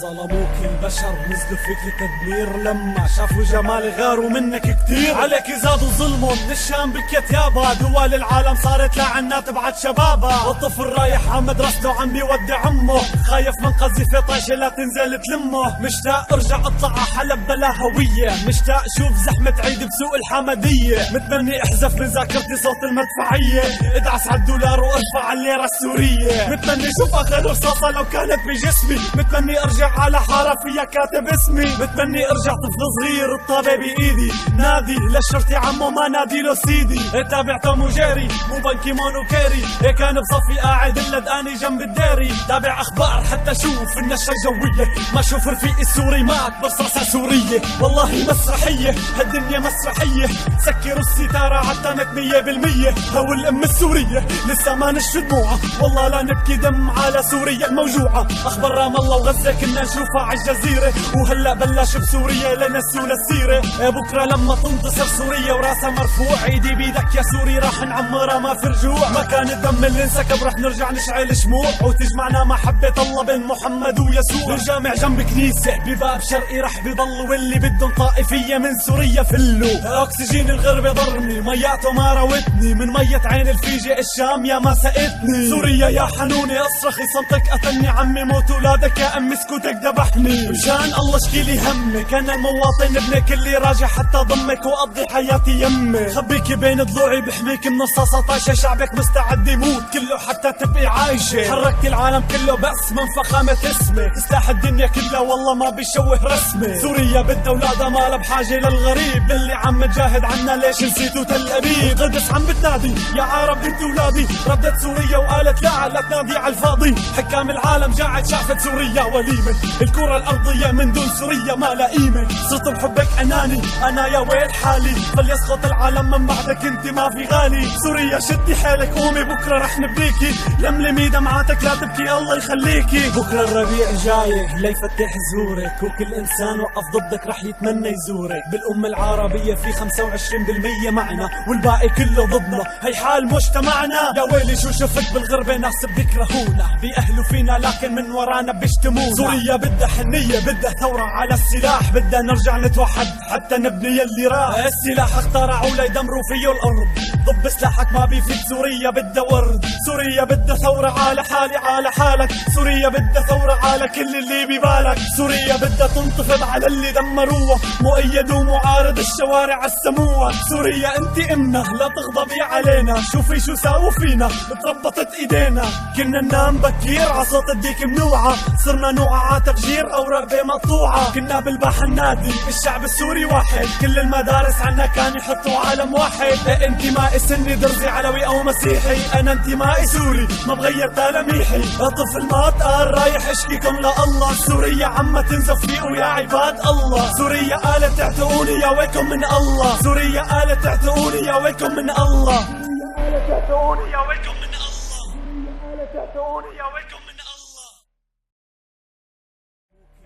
ظلموك البشر نزلوا فيك تدمير، لما شافوا جمال غاروا منك كتير. عليك زادوا ظلمهم من الشام بكيت يابا، دول العالم صارت لعنات بعد شبابها. والطفل رايح ع مدرسته عم بيودع عمه، خايف من قذيفة طايشة لا تنزل تلمه. مشتاق ارجع اطلع ع حلب بلا هوية، مشتاق شوف زحمة عيد بسوق الحمدية. متمني احذف من ذاكرتي صوت المدفعية، ادعس عالدولار وارفع الليرة السورية. متمني شوف اخر رصاصة لو كانت بجسمي، متمني ارجع على حارة فيها كاتب اسمي. متمني ارجع طفل صغير الطابة بايدي، نادي للشرطي عمو ما نادي له سيدي. تابع توم وجيري مو بنكيمون وكيري، كان بصفي قاعد اللدقاني جنب الديري. تابع اخبار حتى شوف النشرة الجوية، ما شوف رفيقي السوري مات برصاصة سورية. والله مسرحية هالدنيا مسرحية، سكروا الستارة عتمت 100%. هو الام السورية لسه ما نشف دموعها، والله لا نبكي دم على سوريا الموجوعة. اخبار رام الله وغزة كنا نشوفها عالجزيرة، وهلا بلش بسوريا لنسوا للسيرة. بكرة لما تنتصر سوريا وراسها مرفوع، ايدي بيدك يا سوري راح نعمرها ما في رجوع. مكان الدم اللي انسكب رح نرجع نشعل شموع، وتجمعنا محبة الله بين محمد ويسوع. الجامع جنب كنيسة بباب شرقي رح بيضل، واللي بدهم طائفية من سوريا فلوا. اكسجين الغربة ضرني مياته ما راوتني، من مية عين الفيجة الشام يا ما سقتني. سوريا يا حنوني اصرخي صمتك قتلني، عمي موت ولادك يا امي سكوتك ذبحني. مشان الله اشكيلي همك، انا المواطن ابنك اللي راجع حتى ضمك واقضي حياتي يمك. خبيكي بين ضلوعي بحميك من رصاصة طايشة، شعبك مستعد يموت كله حتى تبقي عايشة. حركتي العالم كله بس من فخامة اسمك، سلاح الدنيا كلها والله ما بيشوه رسمك. سوريا بدها اولادها ما لها بحاجة للغريب، اللي عم تجاهد عنا ليش نسيتوا تل ابيب. القدس عم بتنادي يا عرب انت ولادي، ردت سوريا وقالت لا لا تنادي على الفاضي. حكام العالم جاعت شافت سوريا وليمة، الكرة الارضية من دون سوريا ما لها قيمة. صرت بحبك اناني انا يا ويل حالي، فليسقط العالم من بعدك انت ما في غالي. سوريا شدي حيلك قومي بكرة رح نبديكي، لملمي دمعاتك لا تبكي الله يخليكي. بكرة الربيع جاي ليفتح زورك، وكل انسان وقف ضدك رح يتمنى يزورك. بالأمة العربية في 25% معنا، والباقي كله ضدنا، هي حال مجتمعنا. يا ويلي شو شفت بالغربة ناس بيكرهونا، بيأهلوا فينا لكن من ورانا بيشتمونا. سوريا بدها حنية بدها ثورة على السلاح، بدها نرجع نتوحد حتى نبني يلي راح. السلاح اخترعوا ليدمروا فيه الأرض، ضب سلاحك ما بيفيد. سوريا بدها ورد، سوريا بدها ثورة على حالي على حالك. سوريا بدها ثورة على كل اللي ببالك. سوريا بدها تنتفض على اللي دمروها، مؤيد ومعارض الشوارع السموها. سوريا انت امنا لا تغضبي علينا، شوفي شو ساووا فينا بتربطت ايدينا. كنا ننام بكير عصوت الديك منوعة، صرنا نوعى تفجير او رقبة مقطوعة. كنا بالباحة النادي الشعب السوري واحد، كل المدارس عنا كان يحطوا عالم واحد. انتمائي سني درزي علوي او مسيحي، انا انتمائي سوري ما بغير تلاميحي. طفل ما تقال رايح اشكيكم لله، سوريا عم تنزف فيه يا عباد الله. سوريا قالت تعتقوني يا ويلكم من الله، سوريا قالت تعتقوني يا ويلكم من الله. سوريا قالت تعتقوني يا ويلكم من الله، سوريا قالت تعتقوني يا ويلكم من الله.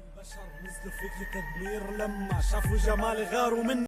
البشر نزلوا فيك تدمير، لما شافوا جمال غاروا من